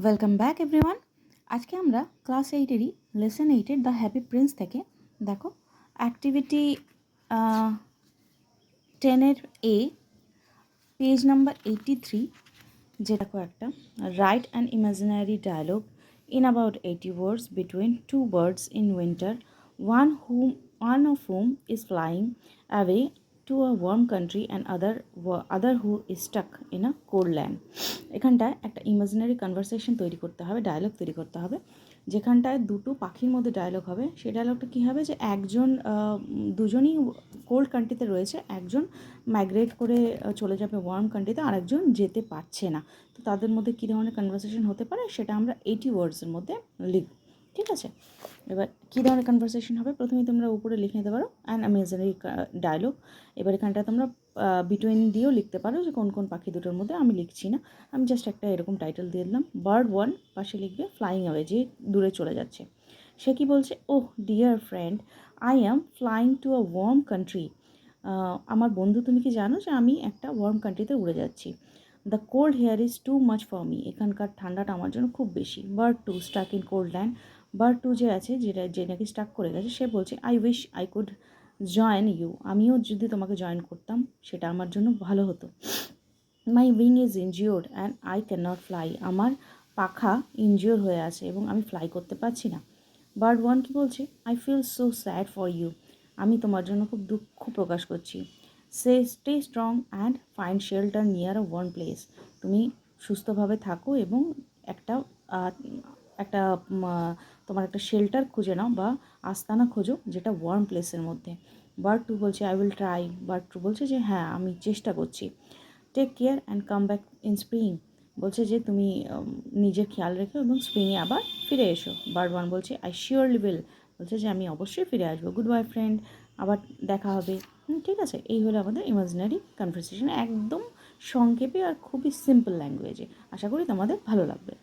Welcome back everyone. আজকে আমরা class 8-এরই লেসন 8-এর দ্য হ্যাপি প্রিন্স থেকে দেখো অ্যাক্টিভিটি 10-এর এ পেজ নাম্বার 83 যেটা একটা write an imaginary dialogue in about 80 words between two birds in winter, one of whom is flying away to a warm country and other who is stuck in a cold land. এখানটায় একটা imaginary conversation তৈরি করতে হবে, dialogue তৈরি করতে হবে, যেখানটায় দুটো পাখির মধ্যে ডায়লগ হবে। সেই ডায়লগটা কী হবে, যে দুজনই কোল্ড কান্ট্রিতে রয়েছে, একজন মাইগ্রেট করে চলে যাবে ওয়ার্ম কান্ট্রিতে, আর একজন যেতে পারছে না। তো তাদের মধ্যে কী ধরনের কনভারসেশন হতে পারে সেটা আমরা 80 ওয়ার্ডসের মধ্যে লিখব, ঠিক আছে? এবার কী ধরনের কনভারসেশন হবে প্রথমেই তোমরা উপরে লিখে নিতে পারো অ্যান ইমাজিনারি ডায়লগ। এবার এখানটায় তোমরা বিটুইন দিয়েও লিখতে পারো যে কোন কোন পাখি দুটোর মধ্যে, আমি লিখছি না, আমি জাস্ট একটা এরকম টাইটেল দিয়ে দিলাম। বার্ড 1 পাশে লিখবে ফ্লাইং অ্যাওয়ে, যে দূরে চলে যাচ্ছে। সে কি বলছে, oh dear friend, I am flying to a warm country. আমার বন্ধু, তুমি কি জানো যে আমি একটা ওয়ার্ম কান্ট্রিতে উড়ে যাচ্ছি। The cold hair is too much for me, এখানকার ঠান্ডাটা আমার জন্য খুব বেশি। Bird 2 stuck in cold land, bird 2 যে আছে, যে নাকি স্টাক করে গেছে, সে বলছে I wish I could join you, আমিও যদি তোমাকে জয়েন করতাম সেটা আমার জন্য ভালো হতো। My wing is injured and I can not fly, আমার পাখা ইনজিওর হয়ে আছে এবং আমি ফ্লাই করতে পারছি না। বার্ড 1 কি বলছে, I feel so sad for you, আমি তোমার জন্য খুব দুঃখ প্রকাশ করছি। Stay strong and find shelter near a warm place, তুমি সুস্থভাবে থাকো এবং একটা একটা তোমার একটা শেল্টার খুঁজে নাও বা আস্তানা খোঁজো যেটা ওয়ার্ম প্লেসের মধ্যে। বার্ড 2 বলছে আই উইল ট্রাই, বার্ড 2 বলছে যে হ্যাঁ আমি চেষ্টা করছি। Take care and come back in spring, বলছে যে তুমি নিজের খেয়াল রেখো এবং স্প্রিংয়ে আবার ফিরে এসো। বার্ড 1 বলছে আই শিওরলি উইল, বলছে যে আমি অবশ্যই ফিরে আসবো। গুড বাই ফ্রেন্ড, আবার দেখা হবে। ঠিক আছে, এই হলো আমাদের ইমাজিনারি কনভারসেশন, একদম সংক্ষেপে আর খুবই সিম্পল ল্যাঙ্গুয়েজে। আশা করি তোমাদের ভালো লাগবে।